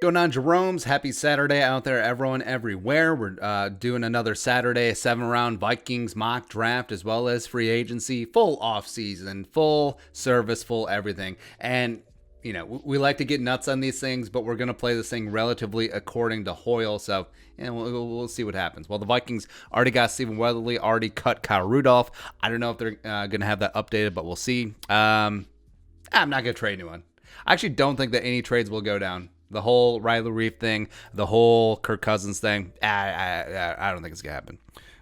Going on, Jerome's. Happy Saturday out there, everyone, everywhere. We're doing another Saturday 7-round Vikings mock draft as well as free agency, full off season, full service, full everything. And you know, we like to get nuts on these things, but we're going to play this thing relatively according to Hoyle. So, we'll see what happens. Well, the Vikings already got Stephen Weatherly, already cut Kyle Rudolph. I don't know if they're going to have that updated, but we'll see. I'm not going to trade anyone. I actually don't think that any trades will go down. The whole Riley Reef thing, the whole Kirk Cousins thing, I don't think it's going to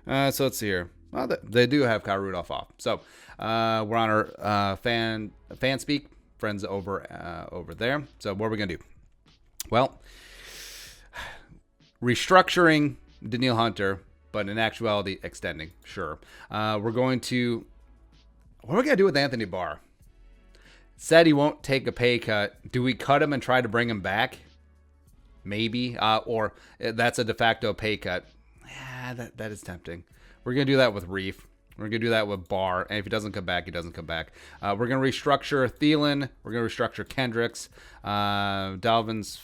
happen. So let's see here. Well, they do have Kyle Rudolph off. So we're on our fan speak, friends over there. So what are we going to do? Well, restructuring Danielle Hunter, but in actuality, extending. Sure. We're going to... What are we going to do with Anthony Barr? Said he won't take a pay cut. Do we cut him and try to bring him back? Maybe. Or that's a de facto pay cut. Yeah, that is tempting. We're going to do that with Reef. We're going to do that with Barr. And if he doesn't come back, he doesn't come back. We're going to restructure Thielen. We're going to restructure Kendricks. Dalvin's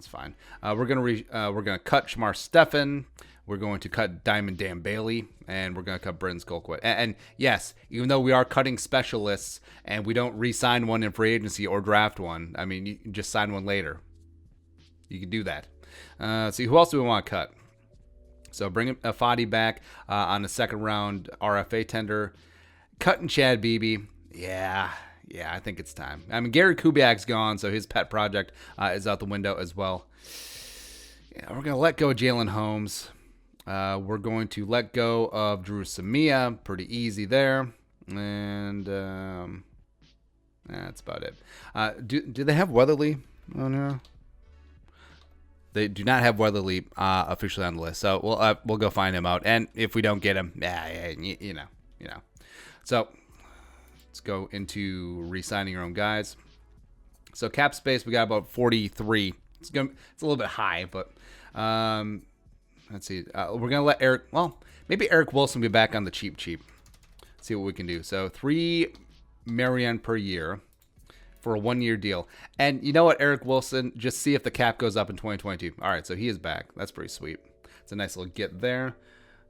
fine. We're going to cut Shamar Stephen. We're going to cut Diamond Dan Bailey, and we're going to cut Britton Colquitt. And yes, even though we are cutting specialists and we don't re-sign one in free agency or draft one, I mean, you can just sign one later. You can do that. See, who else do we want to cut? So bring Fadi back on a second-round RFA tender. Cutting Chad Beebe. Yeah, I think it's time. I mean, Gary Kubiak's gone, so his pet project is out the window as well. Yeah, we're going to let go of Jalen Holmes. We're going to let go of Drew Samia. Pretty easy there. And that's about it. Do they have Weatherly? Oh, no. They do not have Weatherly officially on the list. So we'll go find him out. And if we don't get him, you know. So let's go into re-signing your own guys. So cap space, we got about 43. It's a little bit high, but let's see. We're going to let maybe Eric Wilson be back on the cheap. See what we can do. So $3 million per year for a 1-year deal. And you know what, Eric Wilson, just see if the cap goes up in 2022. All right, so he is back. That's pretty sweet. It's a nice little get there.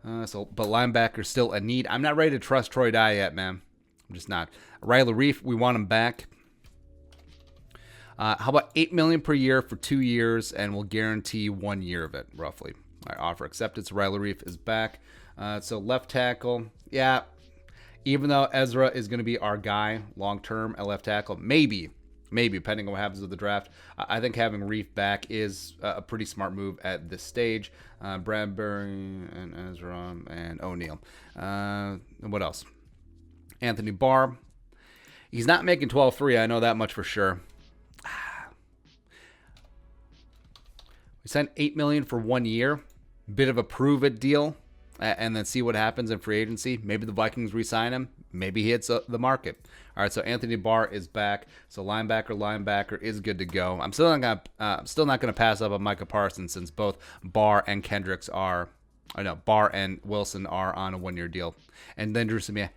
But linebacker still a need. I'm not ready to trust Troy Dye yet, man. I'm just not. Riley Reef, we want him back. How about $8 million per year for 2 years, and we'll guarantee 1 year of it, roughly. All right, offer accepted. Riley Reef is back. So left tackle, yeah. Even though Ezra is going to be our guy long-term at left tackle, maybe, depending on what happens with the draft, I think having Reef back is a pretty smart move at this stage. Bradbury and Ezra and O'Neal. And what else? Anthony Barr. He's not making 12-3. I know that much for sure. We signed $8 million for 1 year. Bit of a prove-it deal. And then see what happens in free agency. Maybe the Vikings re-sign him. Maybe he hits the market. All right, so Anthony Barr is back. So linebacker is good to go. I'm still not gonna pass up on Micah Parsons since both Barr and Kendricks are. Barr and Wilson are on a 1-year deal. And then Drew Samia.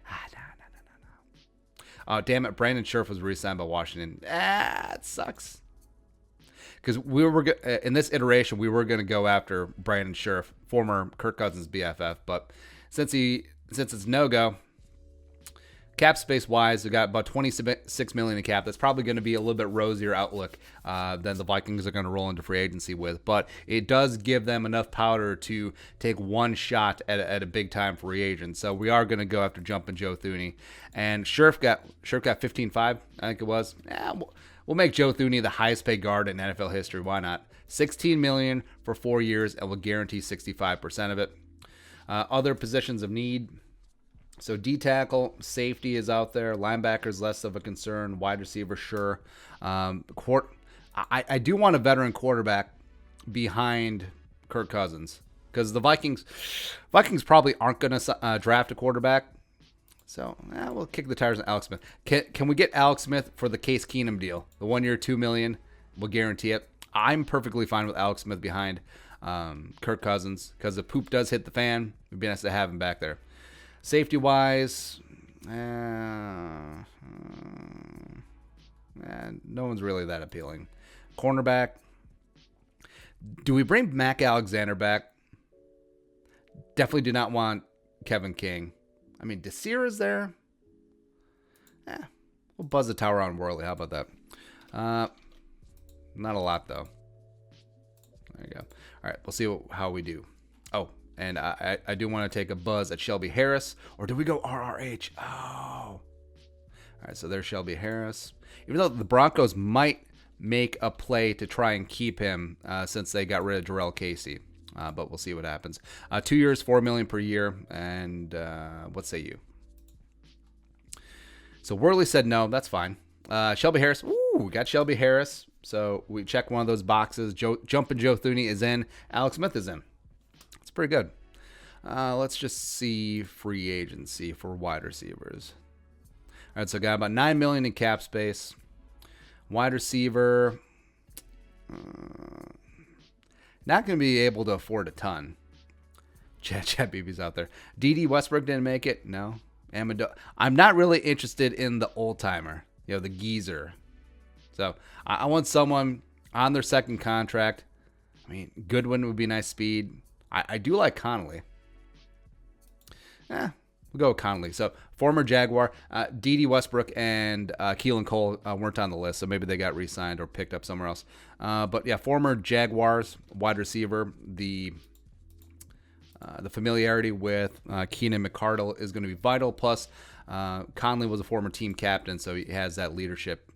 No. Damn it, Brandon Scherf was re-signed by Washington. It sucks. Because we were in this iteration, we were going to go after Brandon Scherf, former Kirk Cousins BFF, but since it's no go, cap space wise, we got about $26 million in cap. That's probably going to be a little bit rosier outlook than the Vikings are going to roll into free agency with, but it does give them enough powder to take one shot at a big time free agent. So we are going to go after jumping Joe Thuney, and Scherf got 15.5, I think it was. We'll make Joe Thuney the highest paid guard in NFL history. Why not? $16 million for 4 years, and we'll guarantee 65% of it. Other positions of need. So D tackle, safety is out there. Linebackers less of a concern. Wide receiver, sure. I do want a veteran quarterback behind Kirk Cousins because the Vikings probably aren't going to draft a quarterback. So we'll kick the tires on Alex Smith. Can we get Alex Smith for the Case Keenum deal? The 1 year, $2 million. We'll guarantee it. I'm perfectly fine with Alex Smith behind Kirk Cousins because if poop does hit the fan, it'd be nice to have him back there. Safety wise, no one's really that appealing. Cornerback, Do we bring Mac Alexander back? Definitely do not want Kevin King. I mean, Desir is there. We'll buzz the tower on Worley. How about that? Not a lot, though. There you go. All right, we'll see how we do. Oh, and I do want to take a buzz at Shelby Harris. Or do we go RRH? Oh. All right, so there's Shelby Harris. Even though the Broncos might make a play to try and keep him since they got rid of Jarrell Casey. But we'll see what happens. 2 years, $4 million per year. And what say you? So Worley said no. That's fine. Shelby Harris. Ooh, we got Shelby Harris. So we check one of those boxes. Jumping Joe Thuney is in. Alex Smith is in. It's pretty good. Let's just see free agency for wide receivers. All right, so got about $9 million in cap space. Wide receiver. Not going to be able to afford a ton. Chad Beebe's out there. D.D. Westbrook didn't make it. No. I'm not really interested in the old timer, the geezer. So I want someone on their second contract. I mean, Goodwin would be nice speed. I do like Connolly. We'll go with Connolly. So former Jaguar, D.D. Westbrook and Keelan Cole weren't on the list, so maybe they got re-signed or picked up somewhere else. But yeah, former Jaguars wide receiver. The familiarity with Keenan McCardle is going to be vital. Plus, Conley was a former team captain, so he has that leadership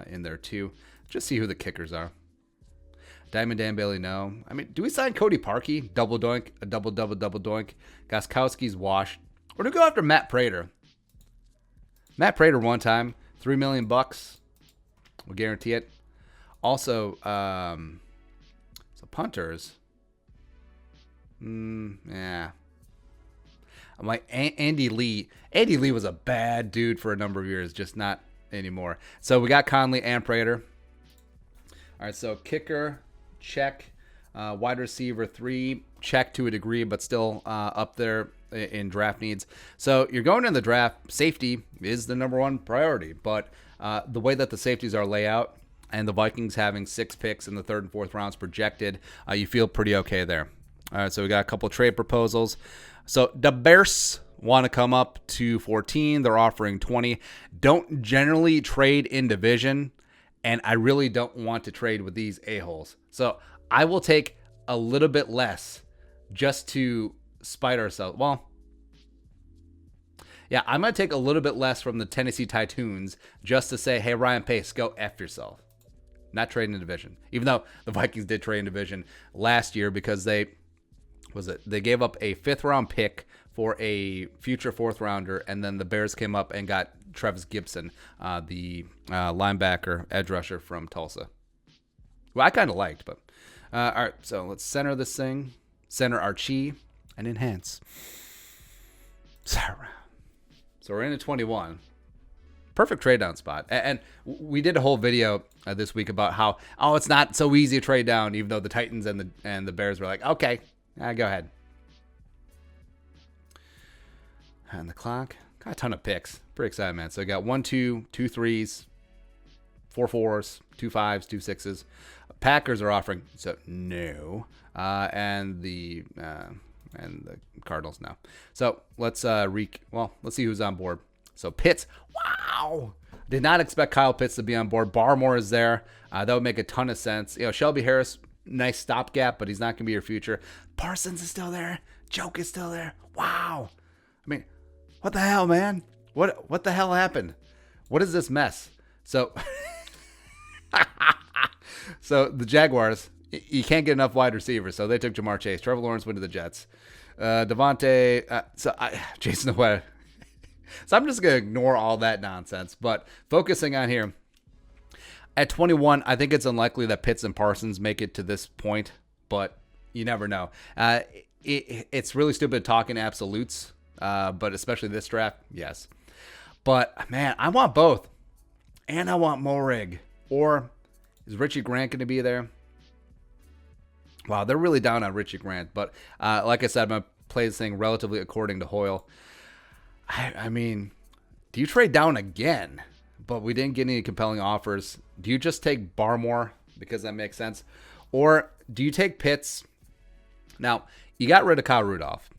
in there too. Just see who the kickers are. Diamond Dan Bailey, no. I mean, do we sign Cody Parkey? Double doink, a double doink. Goskowski's washed. Or do we go after Matt Prater? Matt Prater one time, $3 million. We'll guarantee it. Also, so punters. Yeah. I'm like Andy Lee. Andy Lee was a bad dude for a number of years, just not anymore. So we got Conley and Prater. All right, so kicker, check. Wide receiver, 3, check to a degree, but still up there in draft needs. So you're going in the draft. Safety is the number one priority, but the way that the safeties are laid out and the Vikings having 6 picks in the 3rd and 4th rounds projected, you feel pretty okay there. All right, so we got a couple trade proposals. So the Bears want to come up to 14. They're offering 20. Don't generally trade in division, and I really don't want to trade with these a-holes. So I will take a little bit less just to spite ourselves. Well, yeah, I'm going to take a little bit less from the Tennessee Titans just to say, hey, Ryan Pace, go F yourself. Not trading in division. Even though the Vikings did trade in division last year because they gave up a 5th-round pick for a future 4th-rounder, and then the Bears came up and got Travis Gibson, the linebacker, edge rusher from Tulsa. Well, I kind of liked, but... all right, so let's center this thing. Center our chi and enhance. So we're into 21. Perfect trade down spot. And we did a whole video this week about how, it's not so easy to trade down, even though the Titans and the Bears were like, okay, go ahead. And the clock. Got a ton of picks. Pretty excited, man. So we got 1, 2, 2 3s, 4 4s, 2 5s, 2 6s. Packers are offering, so no. And the Cardinals now. So let's see who's on board. So Pitts, wow. Did not expect Kyle Pitts to be on board. Barmore is there. That would make a ton of sense. Shelby Harris, nice stopgap, but he's not going to be your future. Parsons is still there. Joke is still there. Wow. I mean, what the hell, man? What the hell happened? What is this mess? So, so the Jaguars, you can't get enough wide receivers, so they took Jamar Chase. Trevor Lawrence went to the Jets. Devontae, Jason Webb. So I'm just going to ignore all that nonsense, but focusing on here. At 21, I think it's unlikely that Pitts and Parsons make it to this point, but you never know. It's really stupid talking absolutes, but especially this draft, yes. But, man, I want both. And I want Morig. Or is Richie Grant going to be there? Wow, they're really down on Richie Grant. But like I said, I'm going to play this thing relatively according to Hoyle. I mean, do you trade down again? But we didn't get any compelling offers. Do you just take Barmore because that makes sense? Or do you take Pitts? Now, you got rid of Kyle Rudolph.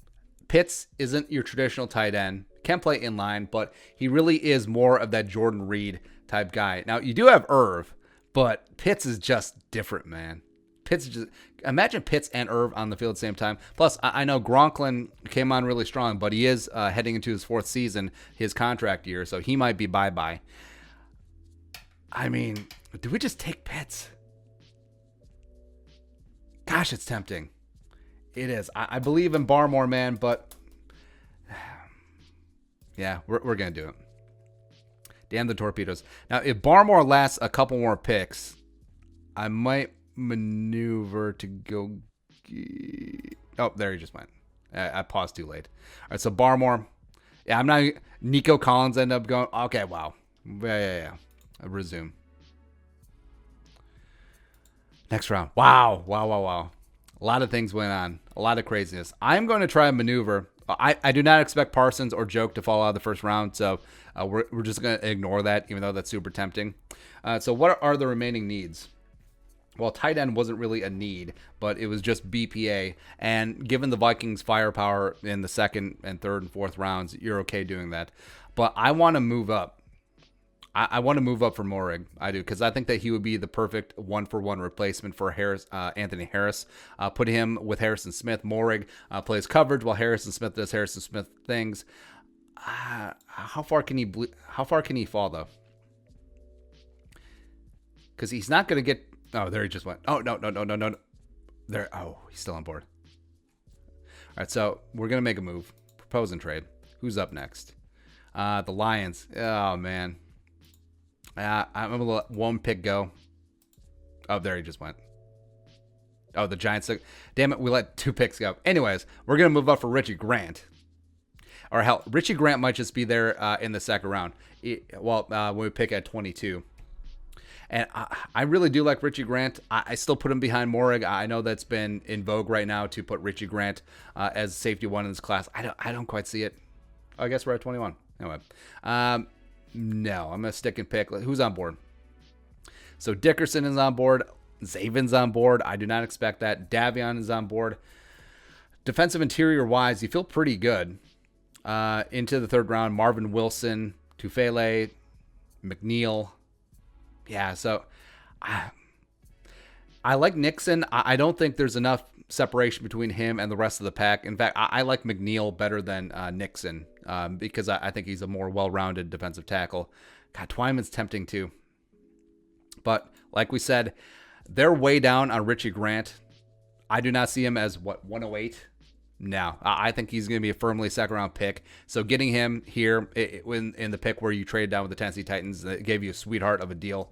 Pitts isn't your traditional tight end. Can play inline, but he really is more of that Jordan Reed type guy. Now, you do have Irv, but Pitts is just different, man. Pitts just, imagine Pitts and Irv on the field at the same time. Plus, I know Gronklin came on really strong, but he is heading into his 4th season, his contract year, so he might be bye-bye. I mean, do we just take Pitts? Gosh, it's tempting. It is. I believe in Barmore, man, but yeah, we're going to do it. Damn the torpedoes. Now, if Barmore lasts a couple more picks, I might maneuver to go. Oh, there he just went. I paused too late. All right, so Barmore. Yeah, I'm not. Nico Collins ended up going. Okay, wow. Yeah. I resume. Next round. Wow. A lot of things went on. A lot of craziness. I'm going to try a maneuver. I do not expect Parsons or Joke to fall out of the first round, so we're just going to ignore that, even though that's super tempting. So what are the remaining needs? Well, tight end wasn't really a need, but it was just BPA. And given the Vikings' firepower in the 2nd and 3rd and 4th rounds, you're okay doing that. But I want to move up. I want to move up for Morig. I do, because I think that he would be the perfect 1-for-1 replacement for Anthony Harris. Put him with Harrison Smith. Morig plays coverage while Harrison Smith does Harrison Smith things. How far can he fall though? Because he's not going to get. Oh, there he just went. Oh no. There. Oh, he's still on board. All right, so we're gonna make a move. Propose and trade. Who's up next? The Lions. Oh man. I'm gonna let 1 pick go. Oh, there he just went. Oh, the Giants. Damn it, we let 2 picks go. Anyways, we're gonna move up for Richie Grant. Or hell, Richie Grant might just be there in the 2nd round. When we pick at 22. And I really do like Richie Grant. I still put him behind Morig. I know that's been in vogue right now to put Richie Grant as safety 1 in this class. I don't quite see it. I guess we're at 21. Anyway. No, I'm going to stick and pick. Who's on board? So Dickerson is on board. Zaven's on board. I do not expect that. Davion is on board. Defensive interior-wise, you feel pretty good. Into the 3rd round, Marvin Wilson, Tufele, McNeil. Yeah, so I like Nixon. I don't think there's enough separation between him and the rest of the pack. In fact, I like McNeil better than Nixon because I think he's a more well-rounded defensive tackle. God, Twyman's tempting too. But like we said, they're way down on Richie Grant. I do not see him as, 108? No, I think he's going to be a firmly 2nd-round pick. So getting him here in the pick where you traded down with the Tennessee Titans, that gave you a sweetheart of a deal.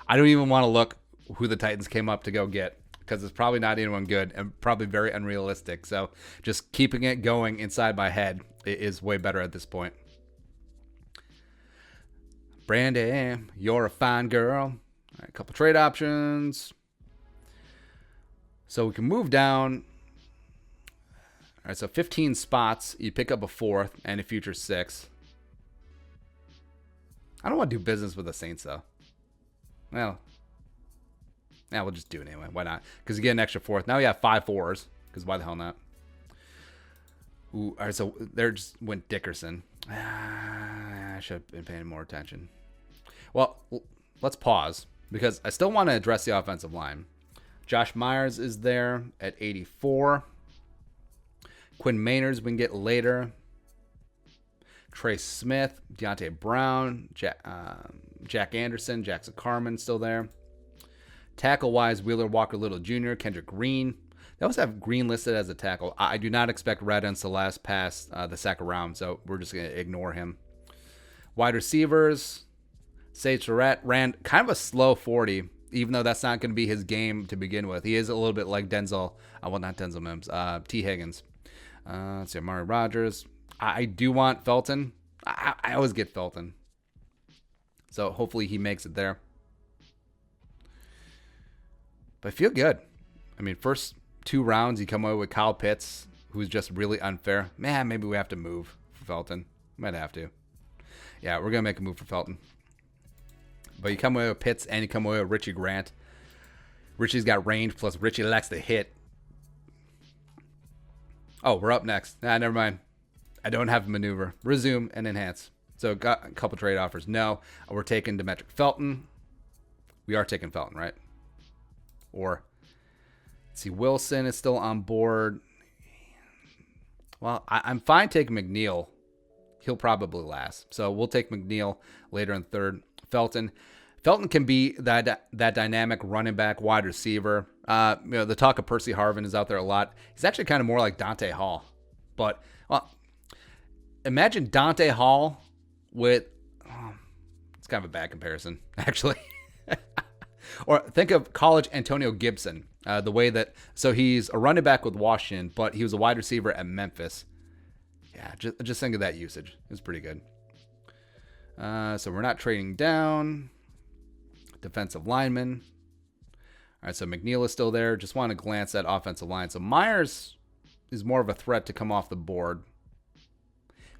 I don't even want to look who the Titans came up to go get because it's probably not anyone good and probably very unrealistic. So just keeping it going inside my head is way better at this point. Brandy, you're a fine girl. All right, a couple trade options. So we can move down. All right, so 15 spots. You pick up a 4th and a future 6. I don't want to do business with the Saints, though. Well, yeah, we'll just do it anyway. Why not? Because you get an extra 4th. Now we have 5 4s, because why the hell not? Ooh, all right, so there just went Dickerson. I should have been paying more attention. Well, let's pause, because I still want to address the offensive line. Josh Myers is there at 84. Quinn Maynards we can get later. Trey Smith, Deontay Brown, Jack Anderson, Jackson Carman still there. Tackle-wise, Wheeler Walker Little Jr., Kendrick Green. They also have Green listed as a tackle. I do not expect Radon Celeste past the 2nd round, so we're just going to ignore him. Wide receivers, Sage Surratt ran kind of a slow 40, even though that's not going to be his game to begin with. He is a little bit like Denzel. Well, not Denzel Mims. T. Higgins. Let's see, Amari Rogers. I do want Felton. I always get Felton. So hopefully he makes it there. But I feel good. I mean, first 2 rounds, you come away with Kyle Pitts, who's just really unfair. Man, maybe we have to move for Felton. Might have to. Yeah, we're going to make a move for Felton. But you come away with Pitts and you come away with Richie Grant. Richie's got range, plus Richie likes to hit. Oh, we're up next. Never mind. I don't have maneuver. Resume and enhance. So got a couple trade offers. No, we're taking Demetric Felton. We are taking Felton, right? Or, let's see, Wilson is still on board. Well, I'm fine taking McNeil. He'll probably last. So we'll take McNeil later in third. Felton can be that dynamic running back, wide receiver. The talk of Percy Harvin is out there a lot. He's actually kind of more like Dante Hall. But, well, imagine Dante Hall with... it's kind of a bad comparison, actually. Or think of college Antonio Gibson. The way that... So he's a running back with Washington, but he was a wide receiver at Memphis. Yeah, just think of that usage. It's pretty good. So we're not trading down. Defensive lineman. All right, so McNeil is still there. Just want to glance at offensive line. So Myers is more of a threat to come off the board.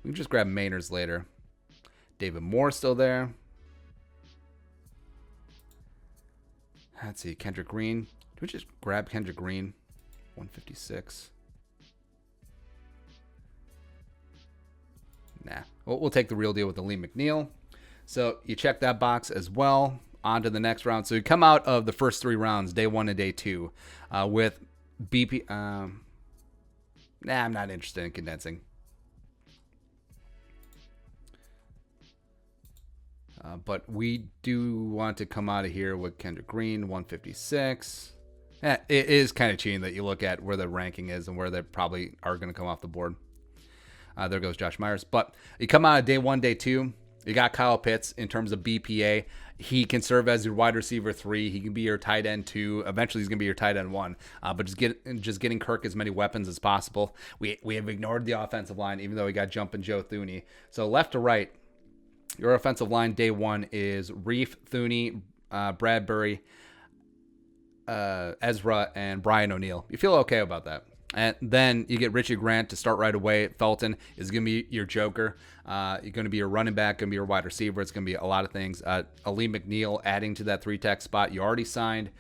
We can just grab Mainers later. David Moore still there. Let's see, Kendrick Green. Do we just grab Kendrick Green? 156. Nah. We'll take the real deal with the Lee McNeil. So you check that box as well. On to the next round. So you come out of the first three rounds, day one and day two, with BP. I'm not interested in condensing. But we do want to come out of here with Kendrick Green, 156. It is kind of cheating that you look at where the ranking is and where they probably are going to come off the board. There goes Josh Myers. But you come out of day one, day two, you got Kyle Pitts in terms of BPA. He can serve as your wide receiver 3. He can be your tight end 2. Eventually, he's going to be your tight end 1. But just getting Kirk as many weapons as possible. We have ignored the offensive line, even though we got jumping Joe Thuney. So left to right, your offensive line day one is Reef, Thuney, Bradbury, Ezra, and Brian O'Neill. You feel okay about that. And then you get Richie Grant to start right away. Felton is going to be your joker. You're going to be your running back, going to be your wide receiver. It's going to be a lot of things. Ali McNeil adding to that 3-tech spot. You already signed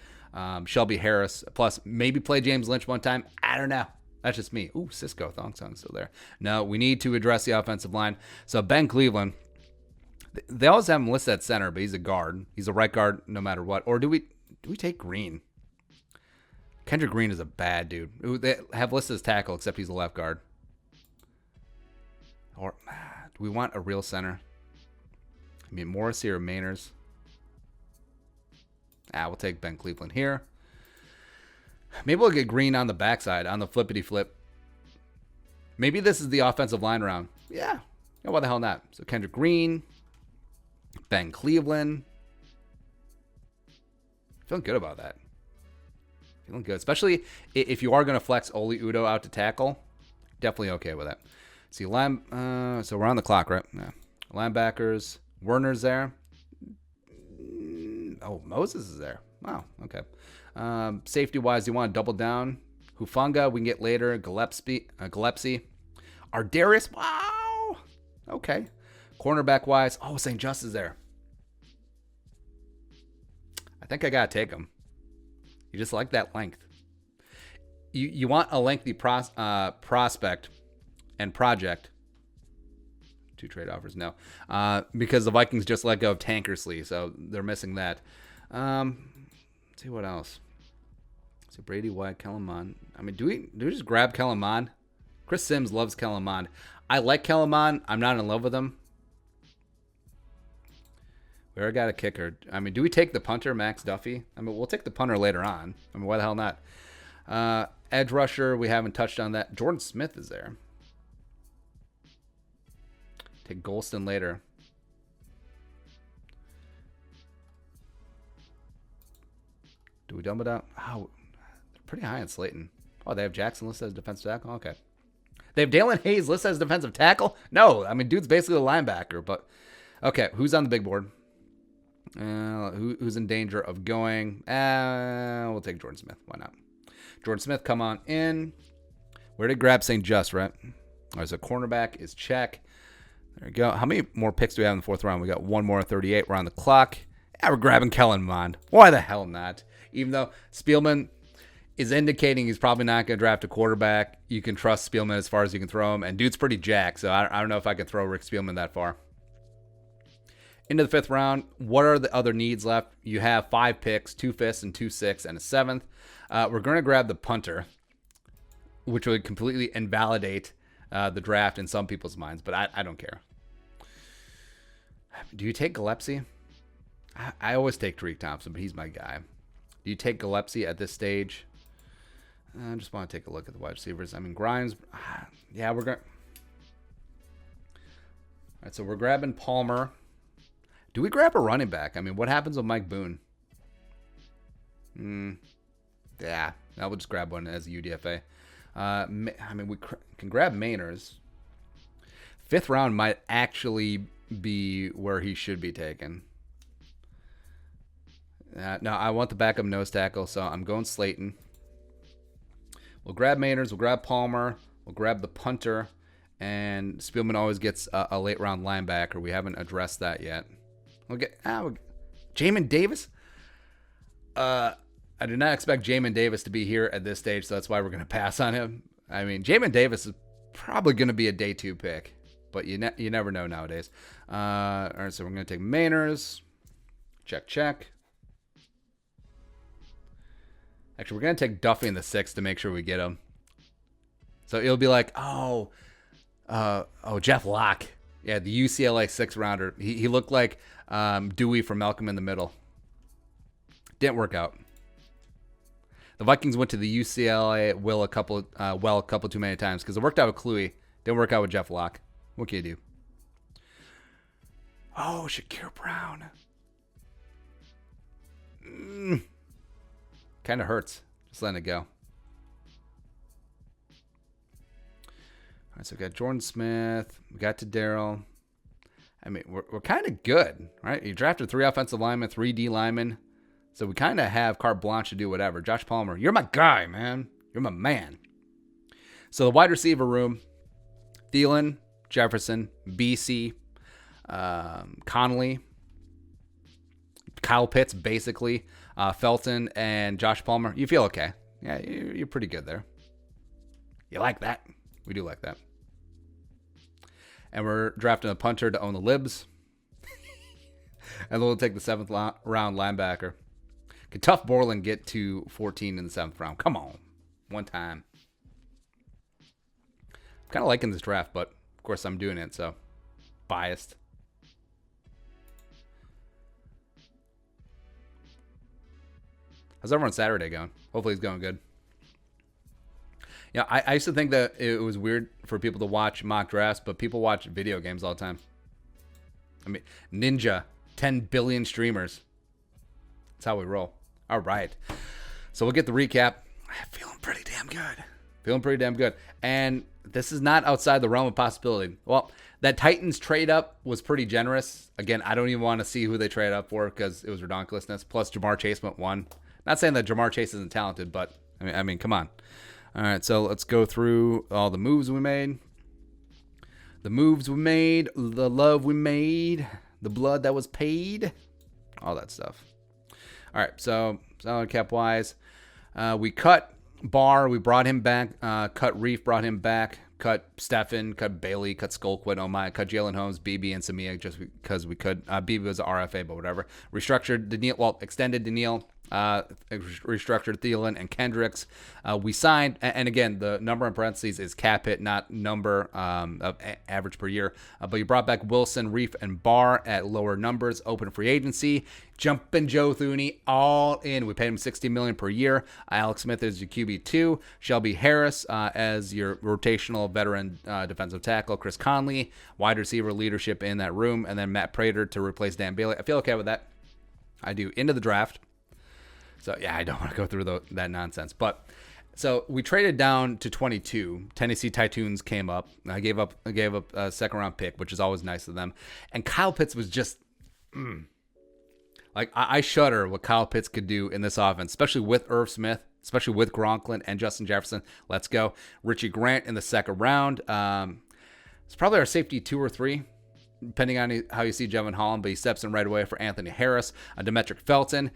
Shelby Harris. Plus, maybe play James Lynch one time. I don't know. That's just me. Ooh, Cisco Thong Song's still there. No, we need to address the offensive line. So Ben Cleveland, they always have him listed at center, but he's a guard. He's a right guard no matter what. Or do we take Green? Kendrick Green is a bad dude. They have listed as tackle, except he's a left guard. Or do we want a real center? I mean, Morrissey or Mainers? We'll take Ben Cleveland here. Maybe we'll get Green on the backside, on the flippity flip. Maybe this is the offensive line round. Yeah. Why the hell not? So Kendrick Green, Ben Cleveland. Feeling good about that. Feeling good, especially if you are going to flex Oli Udoh out to tackle. Definitely okay with that. See, so we're on the clock, right? Yeah. Linebackers. Werner's there. Oh, Moses is there. Wow, okay. Safety-wise, you want to double down. Hufanga, we can get later. Gillespie. Ardarius, wow. Okay. Cornerback-wise, St. Just is there. I think I got to take him. You just like that length. You want a lengthy prospect and project. 2 trade offers, no. Because the Vikings just let go of Tankersley, so they're missing that. Let's see what else. So Brady White, Kellen Mond. I mean, do we just grab Kellen Mond? Chris Sims loves Kellen Mond. I like Kellen Mond. I'm not in love with him. We already got a kicker. I mean, do we take the punter, Max Duffy? I mean, we'll take the punter later on. I mean, why the hell not? Edge rusher, we haven't touched on that. Jordan Smith is there. Take Golston later. Do we dump it out? Oh, they're pretty high on Slayton. Oh, they have Jackson listed as defensive tackle? Okay. They have Dalen Hayes listed as defensive tackle? No, I mean, dude's basically a linebacker, but... Okay, who's on the big board? Who's in danger of going? We'll take Jordan Smith. Why not? Jordan Smith, come on in. Where did grab St. Just, right? All right, so cornerback is check. There we go. How many more picks do we have in the 4th round? We got one more at 38. We're on the clock. We're grabbing Kellen Mond. Why the hell not? Even though Spielman is indicating he's probably not going to draft a quarterback, you can trust Spielman as far as you can throw him. And dude's pretty jacked, so I don't know if I can throw Rick Spielman that far. Into the 5th round, what are the other needs left? You have 5 picks, 2 5ths and 2 6th and a 7th. We're going to grab the punter, which would completely invalidate the draft in some people's minds, but I don't care. Do you take Gillespie? I always take Tariq Thompson, but he's my guy. Do you take Gillespie at this stage? I just want to take a look at the wide receivers. I mean, Grimes, yeah, we're going to... All right, so we're grabbing Palmer. Do we grab a running back? I mean, what happens with Mike Boone? Yeah, I would just grab one as a UDFA. I mean, we can grab Mainers. 5th round might actually be where he should be taken. No, I want the backup nose tackle, so I'm going Slayton. We'll grab Mainers. We'll grab Palmer. We'll grab the punter. And Spielman always gets a late round linebacker. We haven't addressed that yet. We'll get Jamin Davis. I do not expect Jamin Davis to be here at this stage, so that's why we're going to pass on him. I mean, Jamin Davis is probably going to be a day 2 pick, but you never know nowadays. All right, so we're going to take Mainers. Check. Actually, we're going to take Duffy in the 6th to make sure we get him. So it'll be like, Jeff Locke. Yeah, the UCLA 6th rounder. He looked like Dewey from Malcolm in the Middle. Didn't work out. The Vikings went to the UCLA a couple too many times because it worked out with Kluey. Didn't work out with Jeff Locke. What can you do? Oh, Shakir Brown. Kind of hurts. Just letting it go. All right, so we got Jordan Smith. We got to Daryl. I mean, we're kind of good, right? You drafted 3 offensive linemen, 3 D linemen. So we kind of have carte blanche to do whatever. Josh Palmer, you're my guy, man. You're my man. So the wide receiver room, Thielen, Jefferson, BC, Connolly, Kyle Pitts, basically, Felton, and Josh Palmer. You feel okay. Yeah, you're pretty good there. You like that? We do like that. And we're drafting a punter to own the libs. And then we'll take the 7th round linebacker. Can Tough Borland get to 14 in the 7th round? Come on. One time. I'm kind of liking this draft, but of course I'm doing it, so biased. How's everyone Saturday going? Hopefully it's going good. Yeah, I used to think that it was weird for people to watch mock drafts, but people watch video games all the time. I mean, Ninja, 10 billion streamers. That's how we roll. All right. So we'll get the recap. Feeling pretty damn good. And this is not outside the realm of possibility. Well, that Titans trade up was pretty generous. Again, I don't even want to see who they trade up for because it was ridiculousness. Plus, Jamar Chase went 1. Not saying that Jamar Chase isn't talented, but I mean, come on. All right, so let's go through all the moves we made. The love we made, the blood that was paid, all that stuff. All right, so salary cap wise, we cut Barr, we brought him back. Cut Reef, brought him back. Cut Steffen, cut Bailey, cut Skolquist, oh my, cut Jalen Holmes, BB, and Samia just because we could. BB was an RFA, but whatever. Extended Daniil. Restructured Thielen and Kendricks. We signed, and again, the number in parentheses is cap hit, not number of average per year. But you brought back Wilson, Reef, and Barr at lower numbers. Open free agency. Jumping Joe Thuney, all in. We paid him $60 million per year. Alex Smith is your QB2. Shelby Harris as your rotational veteran defensive tackle. Chris Conley, wide receiver leadership in that room, and then Matt Prater to replace Dan Bailey. I feel okay with that. I do. Into the draft. So, yeah, I don't want to go through that nonsense. But, so we traded down to 22. Tennessee Titans came up. I gave up a second-round pick, which is always nice of them. And Kyle Pitts was just, like, I shudder what Kyle Pitts could do in this offense, especially with Irv Smith, especially with Gronklin and Justin Jefferson. Let's go. Richie Grant in the second round. It's probably our safety 2 or 3. Depending on how you see Jevon Holland, but he steps in right away for Anthony Harris. Demetric Felton.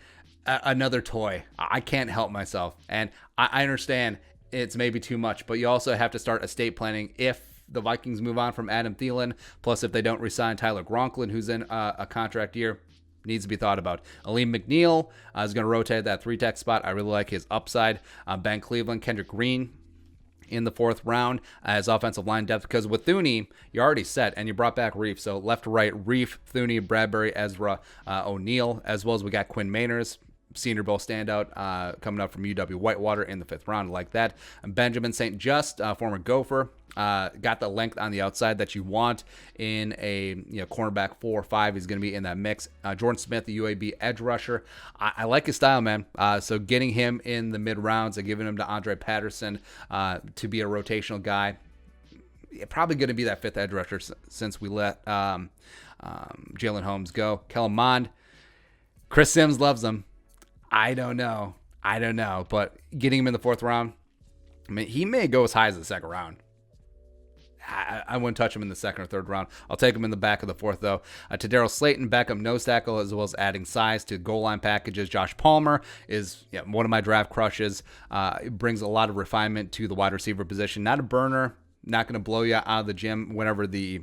another toy. I can't help myself. And I understand it's maybe too much, but you also have to start estate planning if the Vikings move on from Adam Thielen, plus if they don't resign Tyler Gronklin, who's in a contract year. Needs to be thought about. Aleem McNeil is going to rotate that 3-tech spot. I really like his upside. Ben Cleveland, Kendrick Green in the 4th round as offensive line depth, because with Thuney, you're already set, and you brought back Reef. So left to right, Reef, Thuney, Bradbury, Ezra, O'Neal, as well as we got Quinn Manners, Senior Bowl standout, coming up from UW Whitewater in the 5th round. I like that. Benjamin St. Just, former Gopher, got the length on the outside that you want in a cornerback 4 or 5. He's going to be in that mix. Jordan Smith, the UAB edge rusher. I like his style, man. So getting him in the mid rounds and giving him to Andre Patterson to be a rotational guy. Probably going to be that 5th edge rusher since we let Jalen Holmes go. Kellen Mond. Chris Sims loves him. I don't know, but getting him in the 4th round, I mean, he may go as high as the 2nd round. I wouldn't touch him in the 2nd or 3rd round. I'll take him in the back of the 4th, though. To Darryl Slayton, backup nose tackle, as well as adding size to goal line packages. Josh Palmer is one of my draft crushes. It brings a lot of refinement to the wide receiver position. Not a burner, not going to blow you out of the gym whenever the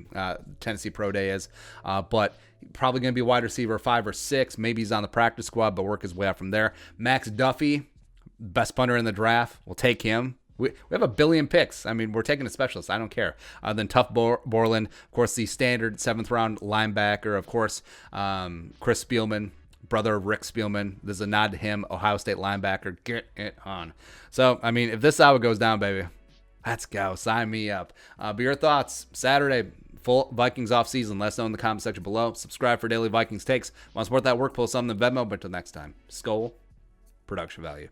Tennessee Pro Day is, but probably going to be wide receiver 5 or 6. Maybe he's on the practice squad, but work his way out from there. Max Duffy, best punter in the draft. We'll take him. We have a billion picks. I mean, we're taking a specialist. I don't care. Then Tuff Borland, of course, the standard 7th round linebacker. Of course, Chris Spielman, brother of Rick Spielman. There's a nod to him, Ohio State linebacker. Get it on. So, I mean, if this hour goes down, baby, let's go. Sign me up. But your thoughts, Saturday, full Vikings offseason. Let us know in the comment section below. Subscribe for daily Vikings takes. Want to support that work, pull something in Venmo. But until next time, Skull, production value.